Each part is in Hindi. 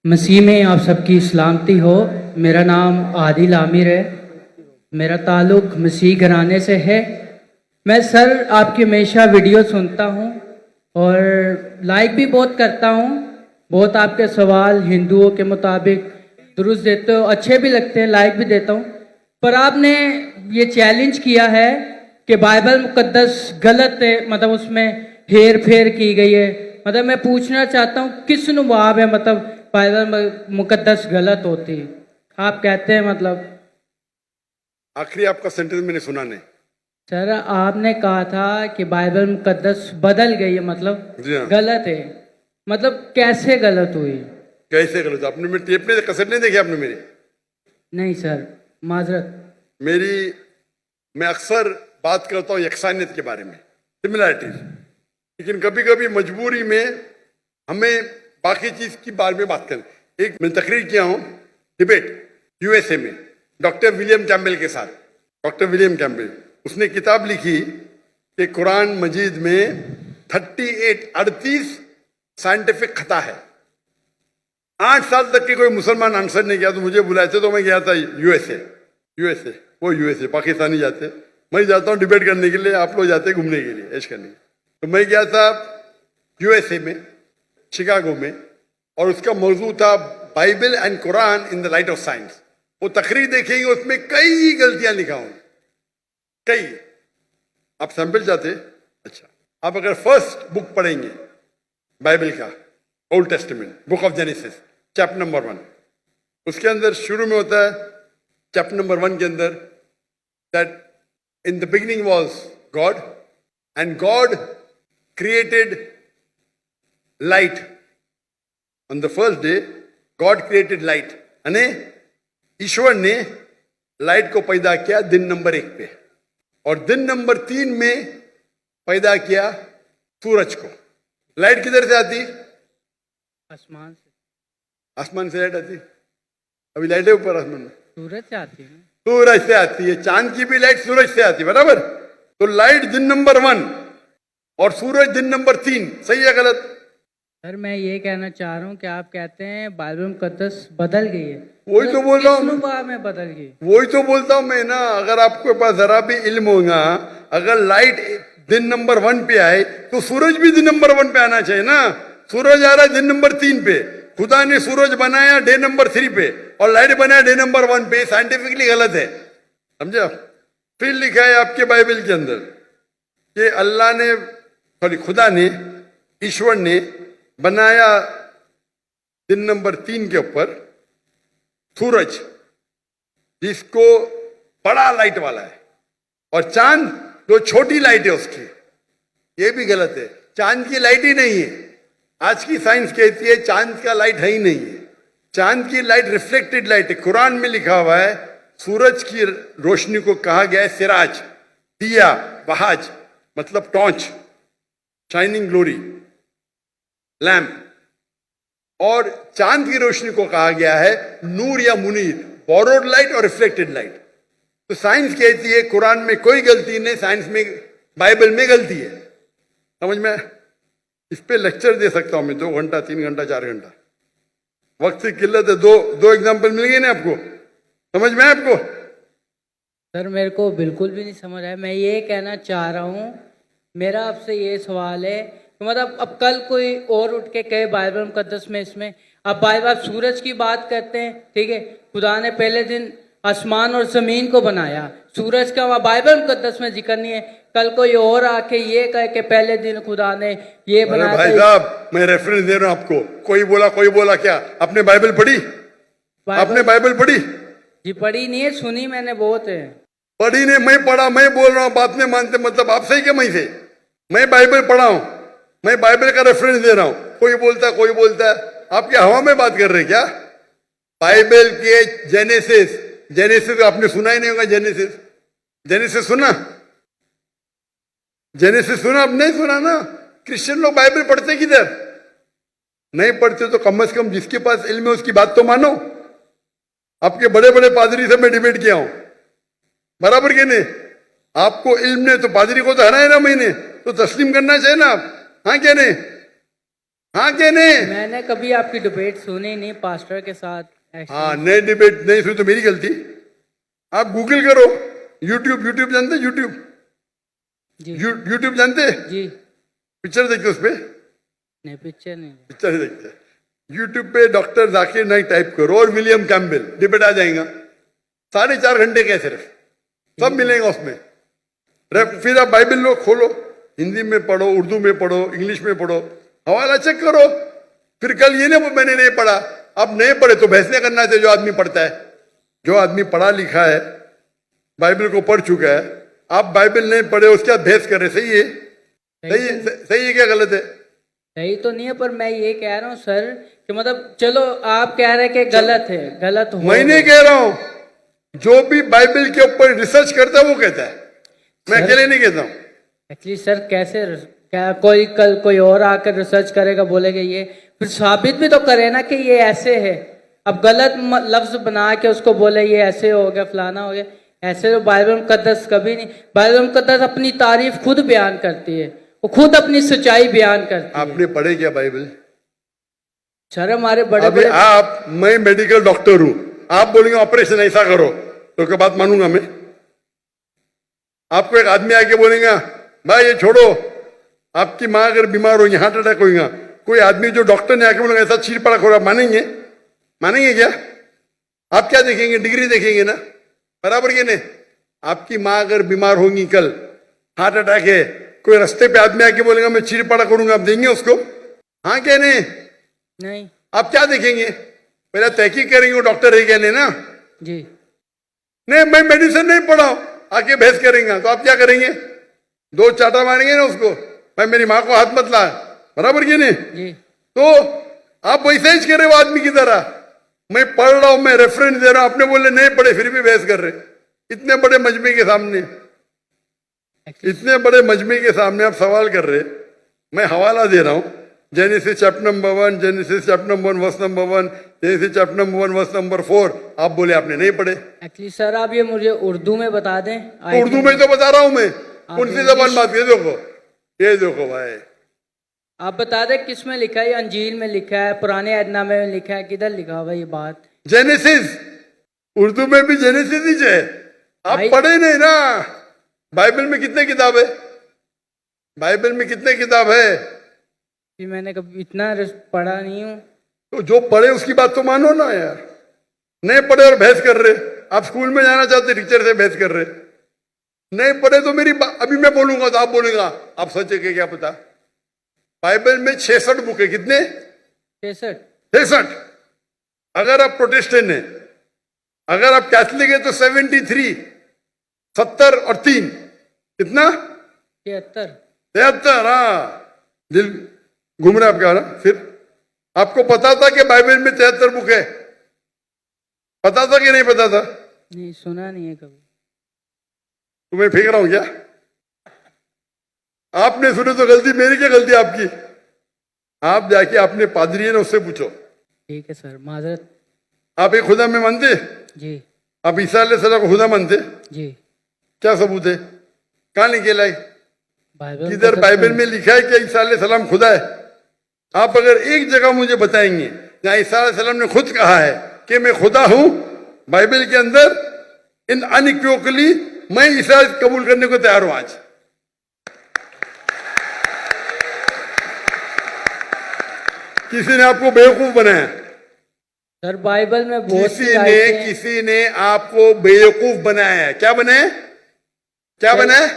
मसीह में आप सबकी सलामती हो। मेरा नाम आदिल आमिर है। मेरा ताल्लुक़ मसीह घराने से है। मैं सर आपकी हमेशा वीडियो सुनता हूँ और लाइक भी बहुत करता हूँ। बहुत आपके सवाल हिंदुओं के मुताबिक दुरुस्त देते हो, अच्छे भी लगते हैं, लाइक भी देता हूँ। पर आपने ये चैलेंज किया है कि बाइबल मुकद्दस गलत है, मतलब उसमें हेर फेर की गई है। मतलब मैं पूछना चाहता हूँ किस नुबाब है, मतलब बाइबल मुकद्दस गलत होती है, आप कहते हैं मतलब। आखिरी आपका सेंटेंस मैंने सुना नहीं। सर आपने कहा था कि बाइबल मुकद्दस बदल गई है, मतलब जी हाँ। गलत है। मतलब कैसे गलत हुई? कैसे गलत? आपने मेरी टेप नहीं, कैसेट नहीं देखी आपने मेरी? नहीं सर, माजरत। मेरी मैं अक्सर बात करता हूँ यकसानियत के बारे में, सिमिलैरिटीज, लेकिन कभी कभी मजबूरी में हमें बाकी चीज के बारे में बात करें। एक मैं तकरीर किया हूँ डिबेट यूएसए में डॉक्टर विलियम कैम्बेल के साथ। डॉक्टर विलियम कैम्बेल, उसने किताब लिखी कि कुरान मजीद में 38 साइंटिफिक खता है। 8 साल तक के कोई मुसलमान आंसर नहीं किया, तो मुझे बुलाए थे, तो मैं गया था यूएसए। वो यूएसए, पाकिस्तानी जाते, मैं जाता हूँ डिबेट करने के लिए, आप लोग जाते घूमने के लिए, ऐश करने। तो मैं गया था यूएसए में, शिकागो में, और उसका मौजू था Bible and Quran in the light of science. वो तकरीर देखेंगे, उसमें कई गलतियां लिखा हूं, कई। आप सैंपल चाहते? अच्छा, आप अगर फर्स्ट बुक पढ़ेंगे बाइबल का, old testament, book of genesis, chapter number 1, उसके अंदर शुरू में होता है, चैप्टर नंबर 1 के अंदर, that in the beginning was God and God created light. On the first day God created light, यानी ईश्वर ने लाइट को पैदा किया दिन नंबर 1 पे, और दिन नंबर 3 में पैदा किया सूरज को। लाइट किधर से आती? आसमान से। आसमान से लाइट आती? अभी लाइट है ऊपर आसमान में? सूरज से आती है। सूरज से आती है। चांद की भी लाइट सूरज से आती है, बराबर? तो लाइट दिन नंबर 1 और सूरज दिन नंबर 3, सही है गलत? सर मैं ये कहना चाह रहा हूँ कि आप कहते हैं बाइबल मुकद्दस बदल गई है। वही तो बोल रहा हूँ, में बदल गई। वही तो बोलता हूं मैं ना। अगर आपके पास जरा भी इल्म होगा, अगर लाइट दिन नंबर 1 पे आए तो सूरज भी दिन नंबर 1 पे आना चाहिए ना। सूरज आ रहा है दिन नंबर 3 पे, खुदा ने सूरज बनाया डे नंबर 3 पे और लाइट बनाया डे नंबर 1 पे। साइंटिफिकली गलत है, समझे आप? फिर लिखा है आपके बाइबल के अंदर कि अल्लाह ने, सॉरी, खुदा ने, ईश्वर ने बनाया दिन नंबर 3 के ऊपर सूरज, जिसको बड़ा लाइट वाला है, और चांद जो छोटी लाइट है उसकी। ये भी गलत है, चांद की लाइट ही नहीं है। आज की साइंस कहती है चांद का लाइट है ही नहीं है। चांद की लाइट रिफ्लेक्टेड लाइट है। कुरान में लिखा हुआ है सूरज की रोशनी को कहा गया है सिराज, दिया, बहाज, मतलब टॉर्च, शाइनिंग ग्लोरी, लैम्प। और चांद की रोशनी को कहा गया है नूर या मुनीर, बोरोड लाइट और रिफ्लेक्टेड लाइट। तो साइंस कहती है कुरान में कोई गलती नहीं, साइंस में, बाइबल में गलती है। समझ में? इस पे लेक्चर दे सकता हूं मैं 2 घंटा, 3 घंटा, 4 घंटा। वक्त की किल्लत है। दो एग्जाम्पल मिल गए ना आपको? समझ में आपको? सर मेरे को बिल्कुल भी नहीं समझ आया। मैं ये कहना चाह रहा हूँ, मेरा आपसे ये सवाल है, तो मतलब अब कल कोई और उठ के कहे बाइबल मुकद्दस में, इसमें अब बाइबल, आप सूरज की बात करते हैं, ठीक है, खुदा ने पहले दिन आसमान और जमीन को बनाया, सूरज का वहाँ बाइबल मुकद्दस में जिक्र नहीं है। कल कोई और आके ये कहे कि पहले दिन खुदा ने ये बनाया। भाई साहब, मैं रेफरेंस दे रहा हूं आपको। कोई बोला क्या? आपने बाइबल पढ़ी? आपने बाइबल पढ़ी? जी पढ़ी नहीं है, सुनी मैंने बहुत है। पढ़ी नहीं, मैं पढ़ा, मैं बोल रहा हूँ, बात नहीं मानते, मतलब आप सही क्या मैं से? मैं बाइबल पढ़ा हूं, मैं बाइबल का रेफरेंस दे रहा हूं। कोई बोलता है, आप क्या हवा में बात कर रहे हैं क्या? बाइबल के जेनेसिस आपने सुना ही नहीं होगा। जेनेसिस सुना? जेनेसिस सुना? आप नहीं सुना ना। क्रिश्चियन लोग बाइबल पढ़ते किधर? नहीं पढ़ते तो कम से कम जिसके पास इल्म है उसकी बात तो मानो। आपके बड़े बड़े पादरी से मैं डिबेट किया हूं, बराबर के नहीं? आपको इल्म ने तो पादरी को तो हराया ना मैंने, तो तस्लीम करना चाहिए ना आप। हाँ क्या नहीं? हाँ क्या नहीं? मैंने कभी आपकी डिबेट सुनी नहीं पास्टर के साथ ऐसे। हाँ, नई डिबेट नहीं सुनी तो मेरी गलती। आप गूगल करो, यूट्यूब, यूट्यूब जानते? यूट्यूब, जी यूट्यूब जानते? जी। पिक्चर देखते उस पे? नहीं, पिक्चर नहीं। पिक्चर देखते। यूट्यूब पे डॉक्टर जाकिर नाइक टाइप करो और विलियम कैम्पबेल, डिबेट आ जाएगा। 4.5 घंटे के सिर्फ, सब मिलेगा उसमें। फिर आप बाइबल लो, खोलो, हिंदी में पढ़ो, उर्दू में पढ़ो, इंग्लिश में पढ़ो, हवाला चेक करो। फिर कल ये ना मैंने नहीं पढ़ा, अब नहीं पढ़े तो बहस नहीं करना चाहिए। जो आदमी पढ़ता है, जो आदमी पढ़ा लिखा है, बाइबल को पढ़ चुका है, आप बाइबल नहीं पढ़े उसके बाद बहस कर रहे, सही है? सही है क्या गलत है? सही तो नहीं है, पर मैं ये कह रहा हूँ सर कि मतलब चलो आप कह रहे हैं कि गलत है, गलत हो। मैं नहीं कह रहा हूं, जो भी बाइबल के ऊपर रिसर्च करता है वो कहता है, मैं अकेले नहीं कहता हूं। एक्चुअली सर कैसे, क्या कोई कल कोई और आकर रिसर्च करेगा, बोलेगा ये, फिर साबित भी तो करे ना कि ये ऐसे है। अब गलत लफ्ज बना के उसको बोले ये ऐसे हो गया, फलाना हो गया, ऐसे तो बाइबल मुकद्दस कभी नहीं। बाइबल मुकद्दस अपनी तारीफ खुद बयान करती है, वो खुद अपनी सच्चाई बयान करती है। आपने पढ़े क्या बाइबल? सर हमारे बड़े अभी बड़े आप, मैं मेडिकल डॉक्टर हूं, आप बोलेंगे ऑपरेशन ऐसा करो तो क्या बात मानूंगा मैं? आपको एक आदमी आके बोलेगा भाई ये छोड़ो, आपकी माँ अगर बीमार होगी, हार्ट अटैक होगा, कोई आदमी जो डॉक्टर ने आके बोलेगा ऐसा चीर पड़ा खोरा, मानेंगे? मानेंगे क्या? आप क्या देखेंगे? डिग्री देखेंगे ना, बराबर के नहीं? आपकी माँ अगर बीमार होगी कल, हार्ट अटैक है, कोई रास्ते पे आदमी आके बोलेगा मैं चीर पड़ा करूंगा, आप देंगे उसको? हाँ क्या नहीं? नहीं आप क्या देखेंगे? पहले तहकीक करेंगे वो डॉक्टर है क्या नहीं ना? जी। नहीं मैं मेडिसिन नहीं पढ़ा हूं, आके बहस करेंगे तो आप क्या करेंगे? 2 चाटा मारेंगे ना उसको, भाई मेरी माँ को हाथ मत ला, बराबर की नहीं? जी तो आप वैसे ही करे वो आदमी की तरह, मैं पढ़ रहा हूं, मैं रेफरेंस दे रहा हूं, आपने बोले नहीं पढ़े फिर भी बहस कर रहे। इतने बड़े मजमे के सामने, इतने बड़े मजमे के सामने आप सवाल कर रहे, मैं हवाला दे रहा हूं, Genesis chapter number 1, Genesis chapter number 1 verse number 1, Genesis chapter number 1 verse number 4, आप बोले आपने नहीं पढ़े। एक्चुअली सर आप ये मुझे उर्दू में बता दें। तो उर्दू में तो बता रहा हूं मैं, कौन सी जबान बात? ये देखो, ये देखो भाई, आप बता दें किस में लिखा है? अंजील में लिखा है, पुराने अहदनामे में लिखा है, किधर लिखा हुआ ये बात? जेनेसिस, उर्दू में भी जेनेसिस ही है। आप पढ़े नहीं ना? बाइबल में कितने किताब है? बाइबल में कितने किताब है? कि मैंने कभी इतना पढ़ा नहीं हूँ। तो जो पढ़े उसकी बात तो मानो ना यार। नहीं पढ़े और बहस कर रहे, आप स्कूल में जाना चाहते टीचर से बहस कर रहे, नहीं पढ़े तो मेरी अभी मैं बोलूंगा तो आप बोलेगा आप सच है क्या पता? बाइबल में 66 बुक है, कितने? 66। अगर आप प्रोटेस्टेंट हैं, अगर आप कैथलिक है तो 73, 70 और 3 कितना? 73। हाँ, दिल घूम रहा आपका ना। फिर आपको पता था कि बाइबल में 73 बुक है? पता था कि नहीं पता था? नहीं, सुना नहीं है कभी। तुम्हें फेंक रहा हूं क्या? आपने सुने तो गलती मेरी, क्या गलती आपकी? आप जाके अपने पादरी है ना उससे पूछो। ठीक है सर, माजरत। आप एक खुदा में मानते? जी। आप ईसा अलैहिस्सलाम को खुदा मानते? जी। क्या सबूत है? कहां लिखे लाई? बाइबल किधर बाइबल में लिखा है कि ईसा अलैहिस्सलाम खुदा है? आप अगर एक जगह मुझे बताएंगे जहां ईसा अलैहिस्सलाम ने खुद कहा है कि मैं खुदा हूं, बाइबल के अंदर इन अनइक्विवोकली मैं ईसा कबूल करने को तैयार हूं आज। किसी ने आपको बेवकूफ बनाया? सर बाइबल में बहुत किसी ने आपको बेवकूफ बनाया है। क्या बनाए? क्या बनाए?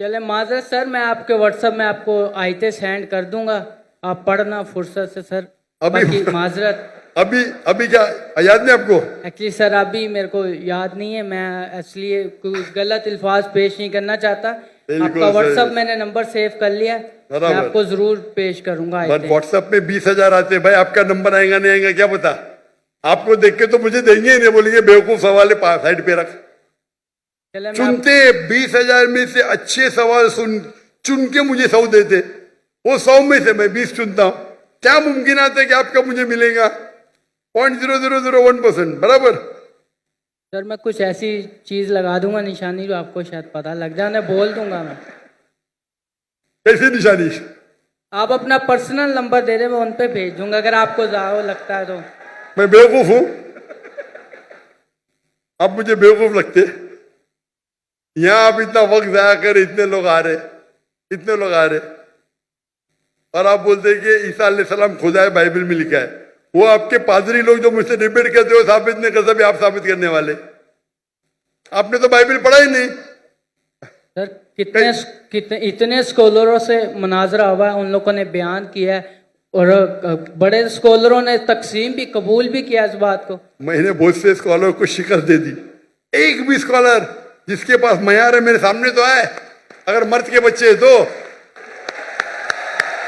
चले माजरत सर, मैं आपके व्हाट्सएप में आपको आयतें सेंड कर दूंगा, आप पढ़ना फुर्सत से सर। अभी माजरत अभी क्या याद नहीं आपको? एक्चुअली सर अभी मेरे को याद नहीं है, मैं इसलिए कुछ गलत अल्फाज पेश नहीं करना चाहता। आपका व्हाट्सएप मैंने नंबर सेव कर लिया, मैं आपको जरूर पेश करूंगा। व्हाट्सएप में 20,000 आते भाई, आपका नंबर आएगा नहीं आएगा क्या पता? आपको देख के तो मुझे देंगे ही नहीं, बोलेंगे बेवकूफ सवाल है साइड पे रख। चुनते 20,000 में से अच्छे सवाल चुन के मुझे 100 देते, वो 100 में से मैं 20 चुनता हूं। क्या मुमकिन आता है कि आपका मुझे मिलेगा? 0.0001%, बराबर। सर मैं कुछ ऐसी चीज लगा दूंगा निशानी जो आपको शायद पता लग जाए, बोल दूंगा मैं। कैसी निशानी? आप अपना पर्सनल नंबर दे दें, मैं उन पे भेज दूंगा अगर आपको ज़्यादा लगता है तो। मैं बेवकूफ हूं? आप मुझे बेवकूफ लगते? यहां आप इतना वक्त जाया कर, इतने लोग आ रहे, इतने लोग आ रहे, और आप बोलते हैं कि ईसा अलैहिस्सलाम खुदा है, बाइबल में लिखा है। वो आपके पादरी लोग जो मुझसे डिबेट करते हो, साबित नहीं कर सकते, आप साबित करने वाले। आपने तो बाइबल पढ़ा ही नहीं। सर कितने इतने स्कॉलरों से मुनाजरा हुआ है, उन लोगों ने बयान किया है, और बड़े स्कॉलरों ने तकसीम भी कबूल भी किया इस बात को। मैंने बहुत से स्कॉलर को शिकस्त दे दी। एक भी स्कॉलर जिसके पास मयार है मेरे सामने तो आए, अगर मर्द के बच्चे हैं तो।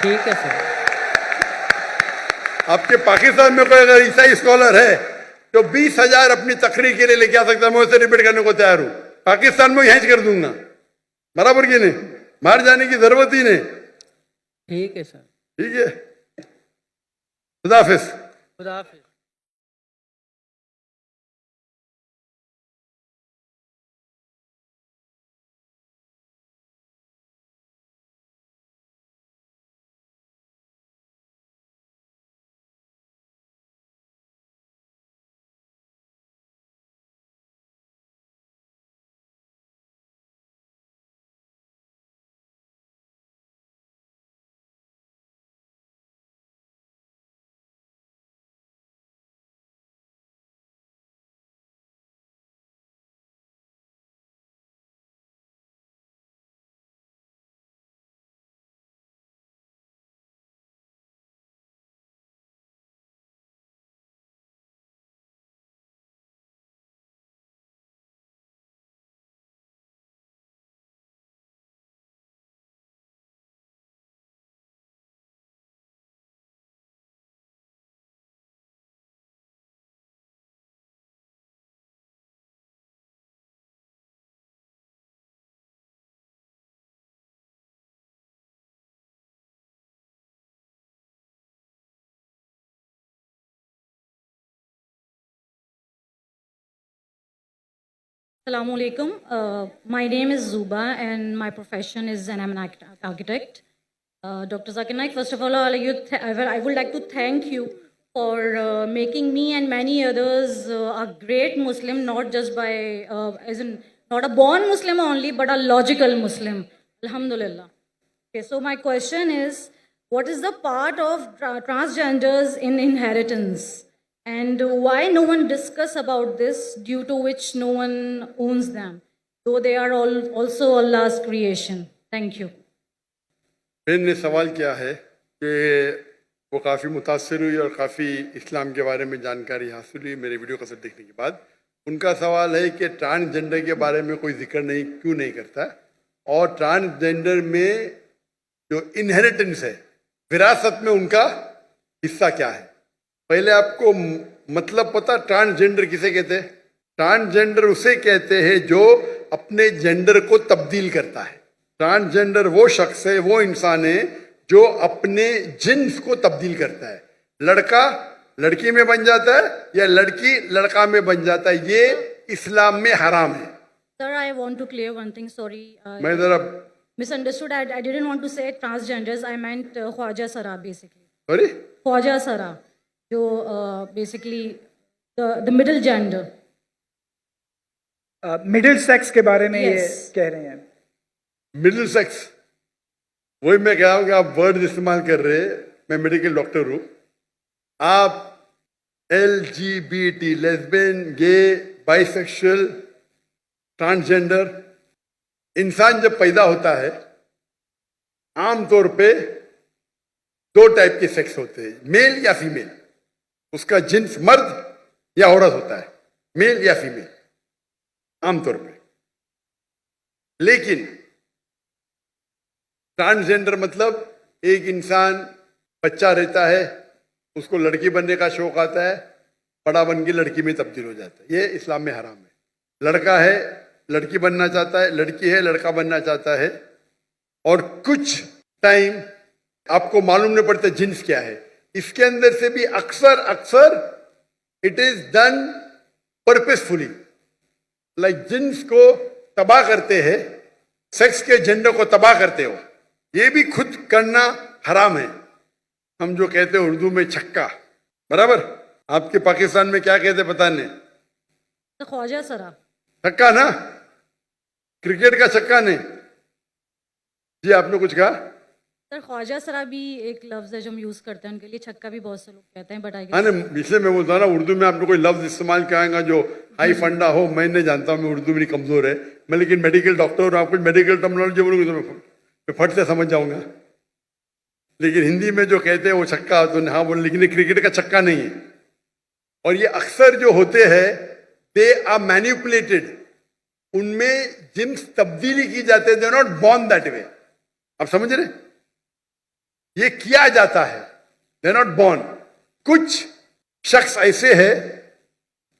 ठीक है सर। आपके पाकिस्तान में कोई अगर ईसाई स्कॉलर है तो 20,000 अपनी तकरीर के लिए लेके आ सकता है, मैं उससे डिबेट करने को तैयार हूं। पाकिस्तान में हैंच कर दूंगा, बराबर की नहीं, बाहर जाने की जरूरत ही नहीं। ठीक है सर। ठीक है, खुदा हाफिज। खुदा हाफिज। Assalamu alaikum. My name is Zuba and my profession is and I'm an architect. Dr. Zakir Naik, first of all, I would like to thank you for making me and many others a great Muslim, not just by, as in, not a born Muslim only, but a logical Muslim. Alhamdulillah. Okay, so my question is, what is the part of transgenders in inheritance? And why no one discuss about this, due to which no one owns them, though they are all also Allah's creation? Thank you. बहन ने सवाल किया है कि वो काफ़ी मुतासर हुई और काफ़ी इस्लाम के बारे में जानकारी हासिल हुई मेरे वीडियो कसर देखने के बाद। उनका सवाल है कि ट्रांसजेंडर के बारे में कोई जिक्र नहीं क्यों नहीं करता, और ट्रांसजेंडर में जो इनहेरिटेंस है, विरासत में उनका हिस्सा क्या है। पहले आपको मतलब पता ट्रांसजेंडर किसे कहते हैं? ट्रांसजेंडर उसे कहते हैं जो अपने जेंडर को तब्दील करता है। ट्रांसजेंडर वो शख्स है, वो इंसान है जो अपने जिन्स को तब्दील करता है। लड़का लड़की में बन जाता है या लड़की लड़का में बन जाता है, ये इस्लाम में हराम है। Sir, I want to clear one thing. Sorry, मैं जरा misunderstood. I didn't want to say transgenders. I meant Khwaja Sara basically. Sorry, Khwaja Sara, जो basically the middle gender. Middle sex के बारे में Yes. ये कह रहे हैं। मिडिल सेक्स, वही मैं कह रहा हूं कि आप वर्ड इस्तेमाल कर रहे हैं। मैं मेडिकल डॉक्टर हूं। आप LGBT, लेस्बियन, गे, बाइसेक्सुअल, ट्रांसजेंडर, इंसान जब पैदा होता है आमतौर पे दो टाइप के सेक्स होते हैं, मेल या फीमेल। उसका जिन्स मर्द या औरत होता है, मेल या फीमेल आमतौर पे। लेकिन ट्रांसजेंडर मतलब एक इंसान बच्चा रहता है, उसको लड़की बनने का शौक आता है, बड़ा बन के लड़की में तब्दील हो जाता है। ये इस्लाम में हराम है। लड़का है लड़की बनना चाहता है, लड़की है लड़का बनना चाहता है, और कुछ टाइम आपको मालूम नहीं पड़ता जिन्स क्या है। इसके अंदर से भी अक्सर it is done purposefully, like jeans को तबाह करते हैं, सेक्स के जेंडर को तबाह करते हो। ये भी खुद करना हराम है। हम जो कहते हैं उर्दू में छक्का, बराबर, आपके पाकिस्तान में क्या कहते पता नहीं, तो ख्वाजा सरा। छक्का ना, क्रिकेट का छक्का नहीं। जी आपने कुछ कहा? सर ख्वाजा सरा भी एक लफ्ज है जो हम यूज करते हैं, उनके लिए छक्का भी बहुत से लोग कहते हैं, बट आई हाँ नहीं, इसलिए मैं बोलता हूँ ना, उर्दू में आपने कोई लफ्ज इस्तेमाल कराएंगा जो हाई फंडा हो, मैं नहीं जानता हूँ, मैं उर्दू मेरी कमजोर है, मैं लेकिन मेडिकल डॉक्टर हूँ, आप कुछ मेडिकल टर्मिनोलॉजी बोलोगे तो मैं फट से समझ जाऊंगा। लेकिन हिंदी में जो कहते हैं वो छक्का, तो हाँ बोले, लेकिन ये क्रिकेट का छक्का नहीं है। और ये अक्सर जो होते हैं दे आर मैनिपुलेटेड, उनमें जिम्स तब्दीली की जाते हैं, they are not born that way. आप समझ रहे, ये किया जाता है, दे आर नॉट बॉर्न। कुछ शख्स ऐसे है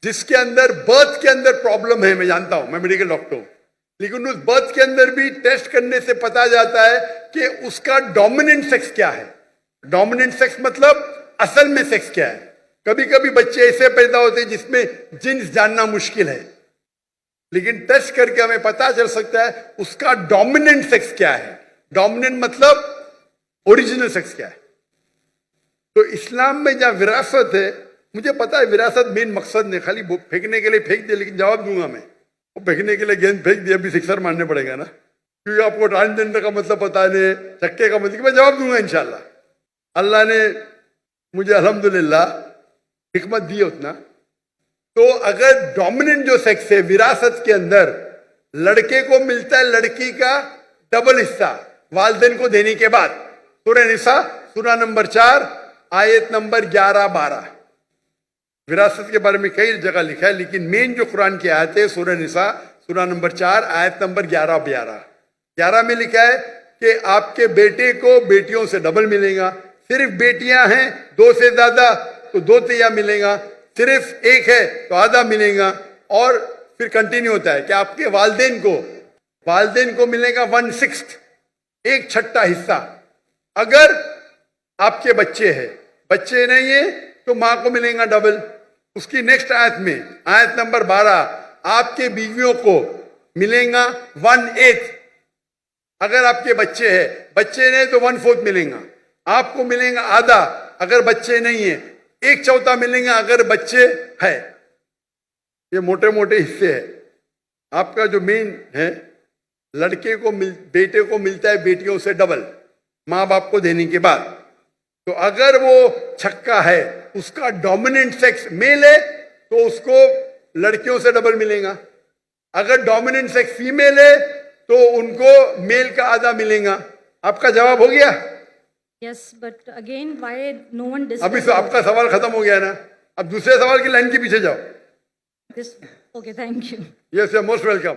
जिसके अंदर बर्थ के अंदर प्रॉब्लम है, मैं जानता हूं, मैं मेडिकल डॉक्टर हूं, लेकिन उस बर्थ के अंदर भी टेस्ट करने से पता जाता है कि उसका डोमिनेंट सेक्स क्या है। डोमिनेंट सेक्स मतलब असल में सेक्स क्या है। कभी कभी बच्चे ऐसे पैदा होते हैं जिसमें जिन्स जानना मुश्किल है, लेकिन टेस्ट करके हमें पता चल सकता है उसका डोमिनेंट सेक्स क्या है। डोमिनेंट मतलब ओरिजिनल सेक्स क्या है। तो इस्लाम में जहां विरासत है, मुझे पता है विरासत मेन मकसद नहीं, खाली फेंकने के लिए फेंक दिया, लेकिन जवाब दूंगा मैं। वो फेंकने के लिए गेंद फेंक दिया, अभी सिक्सर मारने पड़ेगा ना, क्योंकि आपको ट्रांसजेंडर का मतलब पता नहीं, चक्के का मतलब, मैं जवाब दूंगा इंशाल्लाह। अल्लाह ने मुझे अल्हम्दुलिल्लाह हिकमत दी उतना। तो अगर डोमिनेंट जो सेक्स है विरासत के अंदर, लड़के को मिलता है लड़की का डबल हिस्सा वालिदैन को देने के बाद। सूरह निसा सूरह नंबर 4 आयत नंबर 11-12 विरासत के बारे में कई जगह लिखा है, लेकिन मेन जो कुरान की आयत है सूरह निसा सूरह नंबर 4 आयत नंबर 11-12। 11 में लिखा है कि आपके बेटे को बेटियों से डबल मिलेगा, सिर्फ बेटियां हैं 2 से ज्यादा तो 2 तिया मिलेगा, सिर्फ एक है तो आधा मिलेगा। और फिर कंटिन्यू होता है कि आपके वालिदैन को मिलेगा 1/6, 1/6 हिस्सा। अगर आपके बच्चे हैं, बच्चे नहीं है तो मां को मिलेगा डबल। उसकी नेक्स्ट आयत में आयत नंबर 12, आपके बीवियों को मिलेगा 1/8। अगर आपके बच्चे हैं, बच्चे नहीं तो 1/4 मिलेगा। आपको मिलेगा आधा अगर बच्चे नहीं है, 1/4 मिलेगा अगर बच्चे है। ये मोटे मोटे हिस्से है। आपका जो मेन है, लड़के को बेटे को मिलता है बेटियों से डबल मां बाप को देने के बाद। तो अगर वो छक्का है, उसका डोमिनेंट सेक्स मेल है, तो उसको लड़कियों से डबल मिलेगा। अगर डोमिनेंट सेक्स फीमेल है तो उनको मेल का आधा मिलेगा। आपका जवाब हो गया? Yes, but again why no one अभी तो आपका सवाल खत्म हो गया ना, अब दूसरे सवाल की लाइन के पीछे जाओ। This. Okay, thank you. Yes, you are most welcome.